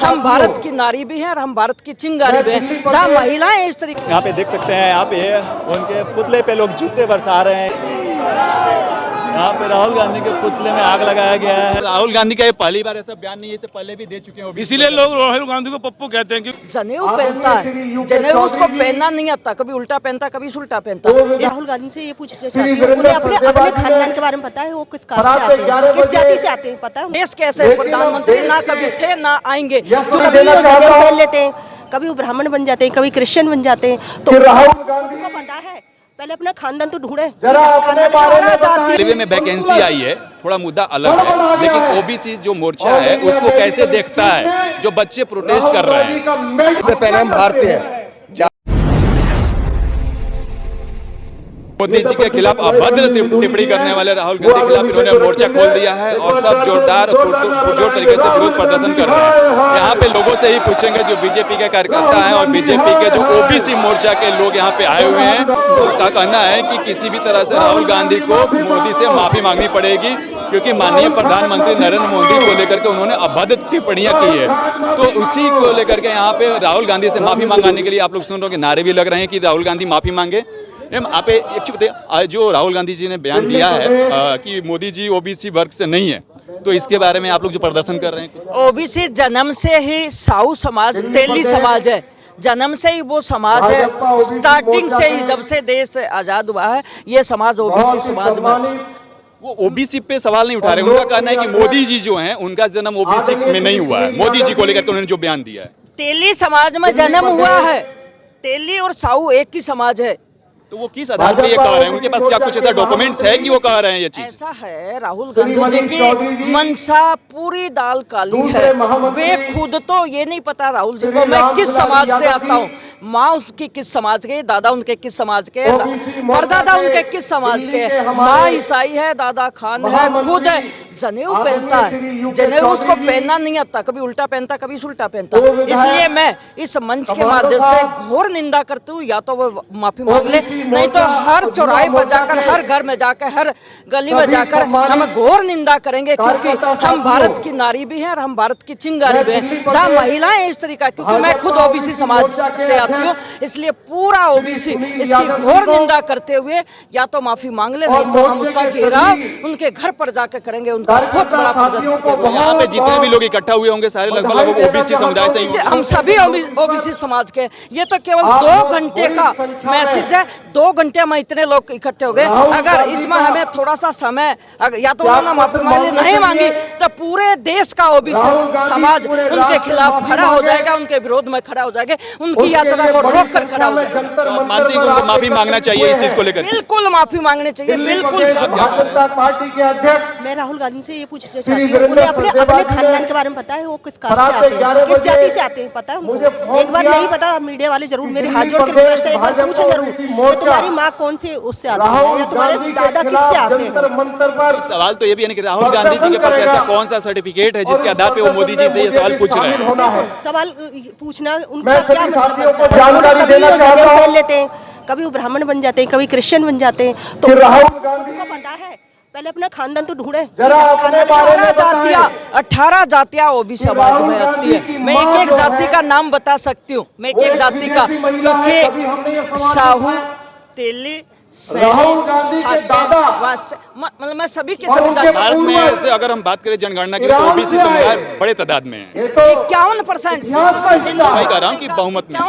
हम भारत की नारी भी हैं और हम भारत की चिंगारी भी हैं। जहाँ महिलाएं इस तरीके, यहाँ पे देख सकते हैं, यहाँ पे उनके पुतले पे लोग जूते बरसा रहे हैं। यहाँ पे राहुल गांधी के पुतले में आग लगाया गया है। राहुल गांधी का ये पहली बार ऐसा बयान नहीं है, इससे पहले भी दे चुके हैं। इसीलिए लोग राहुल गांधी को पप्पू कहते हैं कि जनेऊ पहनता है, जनेऊ उसको पहनना नहीं आता, कभी उल्टा पहनता कभी उल्टा पहनता। राहुल गांधी से ये पूछना चाहती हूँ, उन्हें अपने खानदान के बारे में पता है, वो किस कास्ट से आते हैं, किस जाति से आते हैं, पता है? देश के ऐसे प्रधानमंत्री ना कभी थे ना आएंगे। तो कभी वो जनेऊ पहन लेते हैं, कभी वो ब्राह्मण बन जाते हैं, कभी क्रिश्चियन बन जाते हैं। तो राहुल गांधी को पता है, पहले अपना खानदान तो ढूंढे। रेलवे में वैकेंसी आई है, थोड़ा मुद्दा अलग है, लेकिन ओबीसी जो मोर्चा है उसको कैसे देखता है जो बच्चे प्रोटेस्ट कर रहे हैं? सबसे पहले हम भारतीय हैं। मोदी जी के खिलाफ अभद्र टिप्पणी करने वाले राहुल गांधी के खिलाफ इन्होंने मोर्चा खोल दिया है और सब जोरदार पुरजोर तरीके से विरोध प्रदर्शन कर रहे हैं। यहाँ पे लोगों से ही पूछेंगे जो बीजेपी के कार्यकर्ता हैं और बीजेपी के जो ओबीसी मोर्चा के लोग यहाँ पे आए हुए हैं, उनका कहना है कि किसी भी तरह से राहुल गांधी को मोदी से माफी मांगनी पड़ेगी, क्योंकि माननीय प्रधानमंत्री नरेंद्र मोदी को लेकर के उन्होंने अभद्र टिप्पणियां की है। तो उसी को लेकर के यहाँ पे राहुल गांधी से माफी मांगने के लिए आप लोग सुन रहे हो कि नारे भी लग रहे हैं कि राहुल गांधी माफी मांगे। आप एक चीज बताइए, जो राहुल गांधी जी ने बयान दिया है कि मोदी जी ओबीसी वर्ग से नहीं है, तो इसके बारे में आप लोग जो प्रदर्शन कर रहे हैं? ओबीसी जन्म से ही साहू समाज, तेली समाज है, जन्म से ही वो समाज है। स्टार्टिंग से ही जब से देश आजाद हुआ है ये समाज ओबीसी समाज में। वो ओबीसी पे सवाल नहीं उठा रहे, उनका कहना है कि मोदी जी जो हैं उनका जन्म ओबीसी में नहीं हुआ है। मोदी जी को लेकर के उन्होंने जो बयान दिया है, तेली समाज में जन्म हुआ है, तेली और साहू एक ही समाज है। तो वो किस आधार पे ये कह रहे हैं? उनके पास क्या कुछ ऐसा डॉक्यूमेंट्स है कि वो कह रहे हैं ये चीज? ऐसा है, राहुल गांधी जी की मनसा पूरी दाल काली है। वे खुद तो ये नहीं पता राहुल जी को मैं किस समाज से आता हूँ, माँ उसकी किस समाज के, दादा उनके किस समाज के, परदादा उनके किस समाज के। माँ ईसाई है, दादा खान है, खुद है, जनेऊ पहनता है, जनेऊ उसको पहनना नहीं आता, कभी उल्टा पहनता कभी उल्टा पहनता। इसलिए मैं इस मंच के माध्यम से घोर निंदा करती हूँ, या तो वो माफी मांग ले, नहीं तो हर चौराहे पर जाकर, हर घर में जाकर, हर गली में जाकर हम घोर निंदा करेंगे, क्योंकि हम भारत की नारी भी हैं और हम भारत की चिंगारी भी हैं। जहाँ महिलाएं इस तरीका, क्योंकि मैं खुद ओबीसी समाज से आती हूँ, इसलिए पूरा ओबीसी इसकी घोर निंदा करते हुए या तो माफी मांग ले, नहीं तो हम उसका घेराव उनके घर पर जाकर करेंगे, उनका बहुत बड़ा प्रदर्शन। यहाँ पे जितने भी लोग इकट्ठा हुए होंगे सारे लगभग ओबीसी समुदाय से ही, हम सभी ओबीसी समाज के। ये तो केवल 2 घंटे का मैसेज है, 2 घंटे में इतने लोग इकट्ठे हो गए। अगर इसमें हमें थोड़ा सा समय, या तो उन्होंने माफी मांगी, नहीं मांगी, तो पूरे देश का ओबीसी समाज उनके खिलाफ खड़ा हो जाएगा, उनके विरोध में खड़ा हो जाएगा, उनकी यात्रा को रोक कर खड़ा हो जाएगा। मानती हैं उनको माफी मांगना चाहिए इस चीज को लेकर? बिल्कुल माफी मांगनी चाहिए, बिल्कुल। मैं राहुल गांधी से ये पूछना चाहती हूँ, उन्हें अपने खानदान के बारे में पता है, वो किस कास्ट से आते हैं, किस जाति से आते हैं, पता है उनको? एक बार नहीं पता, मीडिया वाले जरूर, मेरे हाथ जोड़ के रिक्वेस्ट है, एक बार पूछे जरूर, तो तुम्हारी माँ कौन से उससे आती है, या तुम्हारे दादा किससे आते हैं? सवाल तो ये भी है कि राहुल गांधी जी के पास ऐसा कौन सा सर्टिफिकेट है जिसके आधार पे वो मोदी जी से ये सवाल पूछ रहे हैं? सवाल पूछना उनका क्या मतलब? कभी वो जनेऊ पहन लेते हैं, कभी वो ब्राह्मण बन जाते हैं, कभी क्रिश्चियन बन जाते हैं। तो राहुल गांधी को पता है, पहले अपना खानदान तो ढूंढे। 18 जातियां ओबीसी समाज में आती है। मैं एक जाति का नाम बता सकती हूँ, मैं एक जाति का, क्योंकि साहू, तेली, मतलब मैं सभी के सभी भारत में ऐसे अगर हम बात करें जनगणना की, तो ओबीसी समुदाय बड़े तादाद में है। 51%, मैं कह रहा हूँ कि बहुमत में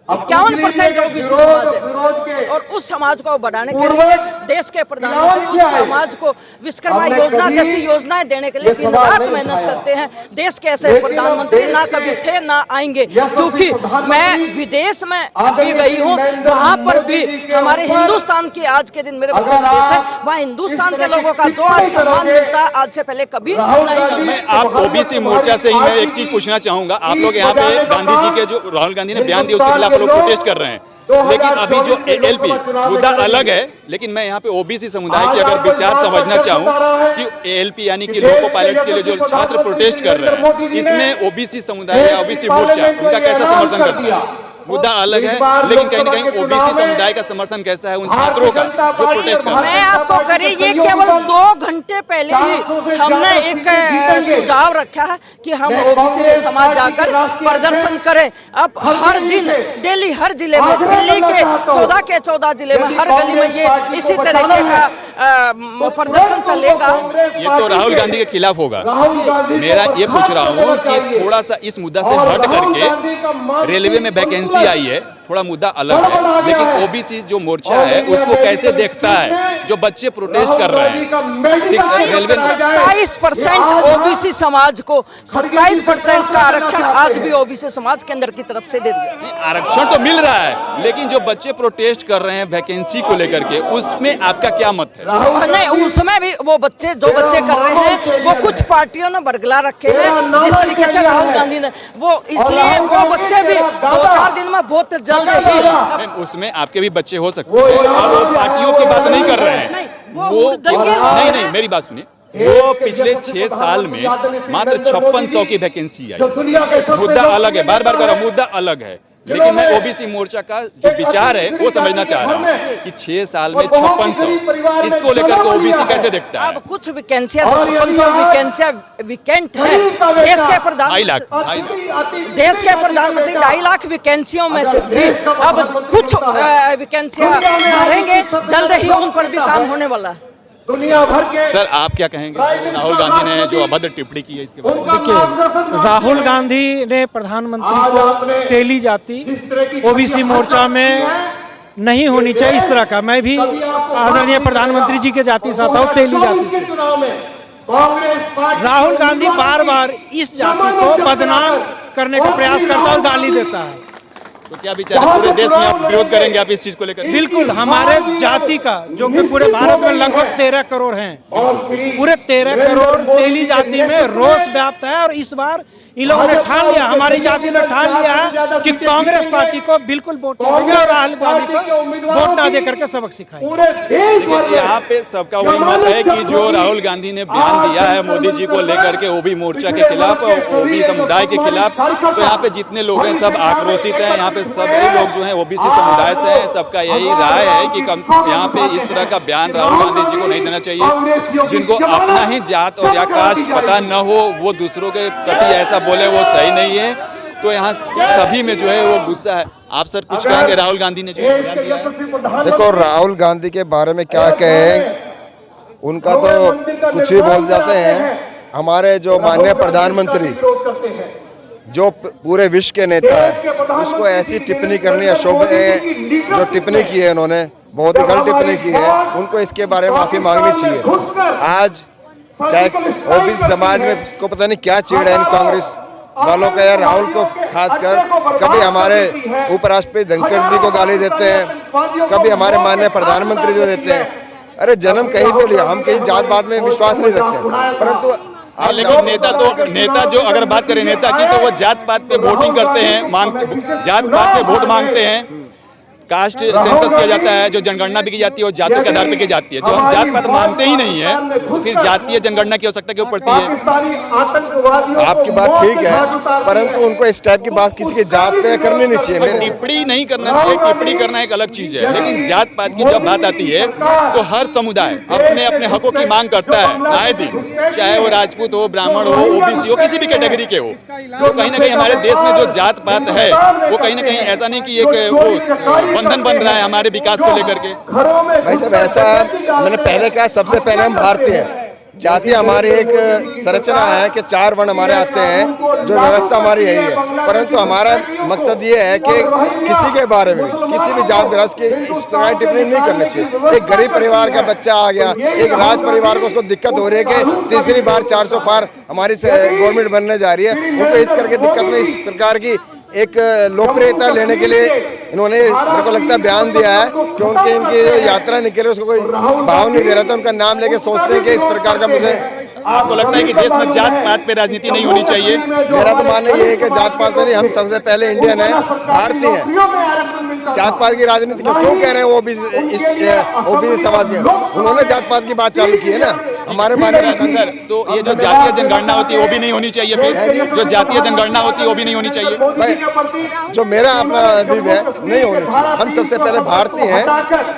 51% ओबीसी समाज है। और उस समाज को बढ़ाने के लिए देश के प्रधानमंत्री उस समाज को विश्वकर्मा योजना जैसी योजनाएं देने के लिए दिन रात मेहनत करते हैं। देश के ऐसे प्रधानमंत्री ना कभी थे ना आएंगे, क्योंकि मैं विदेश में भी गई हूँ, वहाँ पर भी हमारे हिंदुस्तान की, आज के दिन मेरे बच्चे विदेश है, वहाँ हिंदुस्तान के लोगों का जो आज सम्मान मिलता है आज से पहले कभी नहीं। मैं आप ओबीसी मोर्चा से ही मैं एक चीज पूछना चाहूंगा, आप लोग यहाँ पे गांधी जी के जो राहुल गांधी ने बयान दिया उसके खिलाफ लोग प्रोटेस्ट कर रहे हैं, लेकिन अभी जो एएलपी मुद्दा अलग है, लेकिन मैं यहाँ पे ओबीसी समुदाय की अगर विचार समझना चाहूँ कि एएलपी यानी कि लोको पायलट के लिए जो छात्र प्रोटेस्ट कर रहे हैं, इसमें ओबीसी समुदाय या ओबीसी मोर्चा उनका कैसा समर्थन करता है? मुद्दा अलग है, लेकिन कहीं ना कहीं ओबीसी समुदाय का समर्थन कैसा है उन छात्रों का जो प्रोटेस्ट कर रहे हैं। मैं आपको करी ये केवल 2 घंटे पहले ही हमने एक सुझाव रखा है कि हम ओबीसी समाज जाकर प्रदर्शन करें। अब हर दिन दिल्ली हर जिले में, दिल्ली के 14 के 14 जिले में हर गली में ये इसी तरीके का प्रदर्शन चलेगा। ये तो राहुल गांधी के खिलाफ होगा। मेरा ये पूछ रहा हूँ कि थोड़ा सा इस मुद्दा से हट करके रेलवे में वैकेंसी आई है, थोड़ा मुद्दा अलग है, लेकिन ओबीसी जो मोर्चा है उसको कैसे देखता है जो बच्चे प्रोटेस्ट कर रहे हैं रेलवे 27% ओबीसी समाज को 27% का आरक्षण आज भी ओबीसी समाज के अंदर की तरफ से दे दिया। आरक्षण तो मिल रहा है, लेकिन जो बच्चे प्रोटेस्ट कर रहे हैं वैकेंसी को लेकर के, उसमें आपका क्या मत है? नहीं, उसमें भी वो बच्चे जो बच्चे कर रहे हैं वो कुछ पार्टियों ने बरगला रखे हैं जिस तरीके से राहुल गांधी ने, वो इसलिए वो बच्चे भी 2-4 दिन में बहुत जल्द ही उसमें आपके भी बच्चे हो सकते हैं और वो पार्टियों की बात नहीं कर रहे हैं। वो नहीं, मेरी बात सुनिए। वो पिछले 6 साल में मात्र 5600 की वैकेंसी आई। मुद्दा अलग है, बार बार कह रहा हूं, मुद्दा अलग है, लेकिन मैं ओबीसी मोर्चा का जो विचार है वो समझना चाह रहा हूँ कि 6 साल में 5600, इसको लेकर के ओबीसी कैसे देखता है? अब कुछ वैकेंसियां 5600 वैकेंसियां विकेंट है। देश के प्रधानमंत्री 2.5 लाख वैकेंसियों में से भी अब कुछ वैकेंसियां भरेंगे, जल्द ही उन पर भी काम होने वाला है। दुनिया भर के सर आप क्या कहेंगे राहुल गांधी ने जो अभद्र टिप्पणी की है इसके बारे में? देखिए, राहुल गांधी ने प्रधानमंत्री को तेली जाति ओबीसी मोर्चा में नहीं होनी चाहिए इस तरह का। मैं भी आदरणीय प्रधानमंत्री जी के जाति से आता हूँ, तेली जाति से। राहुल गांधी बार बार इस जाति को बदनाम करने का प्रयास करता है और गाली देता है। तो क्या विचार है, पूरे देश में आप विरोध करेंगे आप इस चीज को लेकर? बिल्कुल, हमारे जाति का जो कि पूरे भारत में लगभग 13 करोड़ हैं, पूरे 13 करोड़ तेली जाति में रोष व्याप्त है। और इस बार इन लोगों ने ठान लिया, हमारी जाति ने ठान लिया है कि कांग्रेस पार्टी को बिल्कुल वोट नहीं देंगे और राहुल गांधी को वोट ना दे करके सबक सिखाएंगे। यहाँ पे सबका वही मत है कि जो राहुल गांधी ने बयान दिया है मोदी जी को लेकर के ओबी मोर्चा के खिलाफ और ओबी समुदाय के खिलाफ, तो यहाँ पे जितने लोग हैं सब आक्रोशित हैं। यहाँ पे सभी लोग जो हैं ओबीसी समुदाय से हैं, सबका यही राय है कि यहाँ पे इस तरह का बयान राहुल गांधी जी को नहीं देना चाहिए। जिनको अपना ही जात और या कास्ट पता न हो वो दूसरों के प्रति ऐसा बोले, वो सही नहीं है। तो यहाँ सभी में जो है वो गुस्सा है। आप सर कुछ कहेंगे राहुल गांधी ने जो बयान दिया है? देखो, राहुल गांधी के बारे में क्या कहें, उनका तो कुछ भी बोल जाते हैं। हमारे जो माननीय प्रधानमंत्री जो पूरे विश्व के नेता है, उसको ऐसी टिप्पणी करनी अशोभनीय जो टिप्पणी की है उन्होंने, बहुत ही गलत टिप्पणी की है। उनको इसके बारे में माफी मांगनी चाहिए। आज चाहे ओबीसी समाज में को पता नहीं क्या चिड़ है इन कांग्रेस वालों का, या राहुल को खासकर। कभी हमारे उपराष्ट्रपति धनखड़ जी को गाली देते हैं, कभी हमारे माननीय प्रधानमंत्री जो देते हैं। अरे जन्म कहीं पे लिया, हम कहीं जात पात में विश्वास नहीं रखते, परंतु लेकिन नेता जो अगर बात करें नेता की, तो वो जात पात पे वोटिंग करते हैं, जात पात पे वोट मांगते हैं। कास्ट सेंसस किया जाता है, जो जनगणना भी की जाती है वो जातों के आधार पर की जाती है। जो हम जात पात मानते ही नहीं है, फिर जातीय जनगणना की हो सकता है क्यों पड़ती है? आपकी बात ठीक है, परंतु उनको इस टाइप की बात किसी की जात पे करनी नहीं चाहिए। टिप्पणी नहीं करना चाहिए, टिप्पणी करना एक अलग चीज है, लेकिन जात पात की जब बात आती है तो हर समुदाय अपने अपने हकों की मांग करता है आए दिन, चाहे वो राजपूत हो, ब्राह्मण हो, ओबीसी हो, किसी भी कैटेगरी के हो। तो कहीं ना कहीं हमारे देश में जो जात पात है वो कहीं ना कहीं ऐसा नहीं कि एक बंधन बन रहा है हमारे विकास को लेकर के। भाई साहब, ऐसा मैंने पहले कहा, सबसे पहले हम भारतीय हैं। जाति हमारी एक संरचना है कि 4 वर्ण हमारे आते हैं, जो व्यवस्था हमारी यही है। परंतु हमारा मकसद ये है कि किसी के बारे में, किसी भी जात विरासत की इस प्रकार टिप्पणी नहीं करनी चाहिए। एक गरीब परिवार का बच्चा आ गया, एक राज परिवार को उसको दिक्कत हो रही है कि तीसरी बार 400 पार हमारी गवर्नमेंट बनने जा रही है, उनको इस करके दिक्कत में इस प्रकार की एक लोकप्रियता लेने के लिए इन्होंने, मेरे को लगता है, बयान दिया है कि इनकी जो यात्रा निकले उसको कोई भाव नहीं दे रहा था। उनका नाम लेके सोचते हैं कि इस प्रकार का। मुझे आपको लगता है कि देश में जात पात पे राजनीति नहीं होनी चाहिए? मेरा तो मानना ये है कि जात पात पे नहीं, हम सबसे पहले इंडियन है, भारतीय है। जात पात की राजनीति क्यों कह रहे हैं? वो ओबीसी समाज के उन्होंने जात पात की बात चालू की है ना। हमारे माननीय सर, तो ये जो जातीय जनगणना होती है वो भी नहीं होनी चाहिए फिर? जो जातीय जनगणना होती है वो भी नहीं होनी चाहिए? भाई, जो मेरा अपना व्यू है, नहीं होनी चाहिए। हम सबसे पहले भारतीय हैं।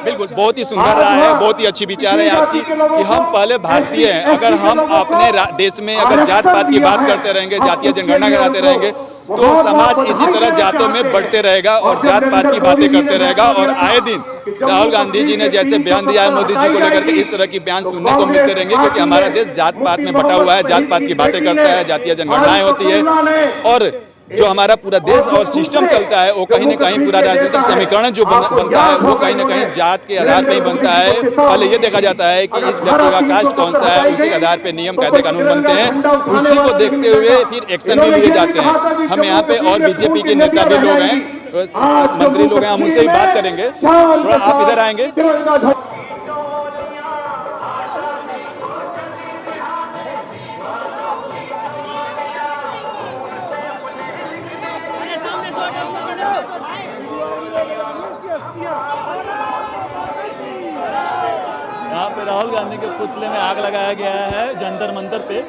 बिल्कुल, बहुत ही सुंदर रहा है, बहुत ही अच्छी विचार है आपकी कि हम पहले भारतीय हैं। अगर हम अपने देश में अगर जात पात की बात करते रहेंगे, जातीय जनगणना कराते रहेंगे, तो समाज इसी तरह जातों में बढ़ते रहेगा और जात पात की बातें करते रहेगा। और आए दिन राहुल गांधी जी ने जैसे बयान दिया है मोदी जी को लेकर के, इस तरह की बयान सुनने को मिलते रहेंगे, क्योंकि हमारा देश जात पात में बटा हुआ है, जात पात की बातें करता है, जातीय जनगणनाएं होती है, और जो हमारा पूरा देश और सिस्टम चलता है वो कहीं न कहीं पूरा राजनीतिक समीकरण जो बनता है वो कहीं न कहीं जात के आधार पर ही बनता है। पहले ये देखा जाता है कि इस व्यक्ति का कास्ट कौन सा है, उसी के आधार पे नियम कायदे कानून बनते हैं, उसी को देखते हुए फिर एक्शन भी लिए जाते हैं। हम यहाँ पे और बीजेपी के नेता भी लोग हैं, मंत्री लोग हैं, हम उनसे भी बात करेंगे। थोड़ा आप इधर आएंगे। यहाँ पे राहुल गांधी के पुतले में आग लगाया गया है जंतर मंतर पे।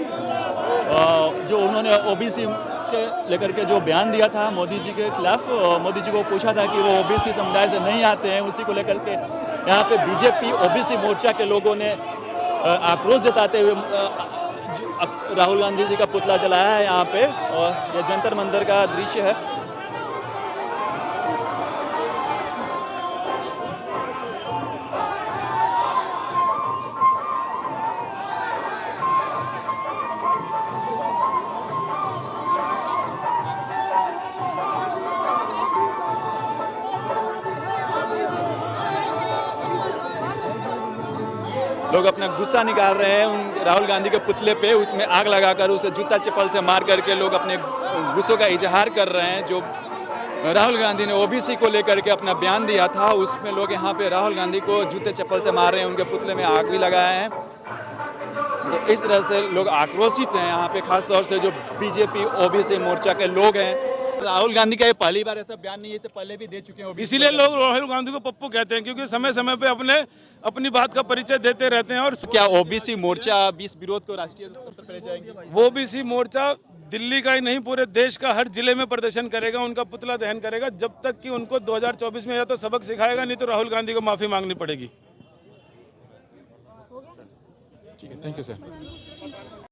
जो उन्होंने ओबीसी के लेकर के जो बयान दिया था मोदी जी के खिलाफ, मोदी जी को पूछा था कि वो ओबीसी समुदाय से नहीं आते हैं, उसी को लेकर के यहाँ पे बीजेपी ओबीसी मोर्चा के लोगों ने आक्रोश जताते हुए राहुल गांधी जी का पुतला जलाया है यहाँ पे, और ये जंतर मंतर का दृश्य है। लोग अपना गुस्सा निकाल रहे हैं उन राहुल गांधी के पुतले पे, उसमें आग लगाकर उसे जूता चप्पल से मार करके लोग अपने गुस्सों का इजहार कर रहे हैं। जो राहुल गांधी ने ओबीसी को लेकर के अपना बयान दिया था, उसमें लोग यहाँ पे राहुल गांधी को जूते चप्पल से मार रहे हैं, उनके पुतले में आग भी लगाए हैं। तो इस तरह से लोग आक्रोशित हैं यहाँ पे, खासतौर से जो बीजेपी ओबीसी मोर्चा के लोग हैं। राहुल गांधी का ये पहली बार ऐसा बयान नहीं है, इससे पहले भी दे चुके हैं। इसीलिए लोग राहुल गांधी को पप्पू कहते हैं, क्योंकि समय समय पे अपनी बात का परिचय देते रहते हैं। और क्या ओबीसी मोर्चा इस विरोध को राष्ट्रीय स्तर पर ले जाएंगे? वो ओबीसी मोर्चा दिल्ली का ही नहीं पूरे देश का हर जिले में प्रदर्शन करेगा, उनका पुतला दहन करेगा, जब तक कि उनको 2024 में या तो सबक सिखाएगा, नहीं तो राहुल गांधी को माफी मांगनी पड़ेगी। ठीक है, थैंक यू सर।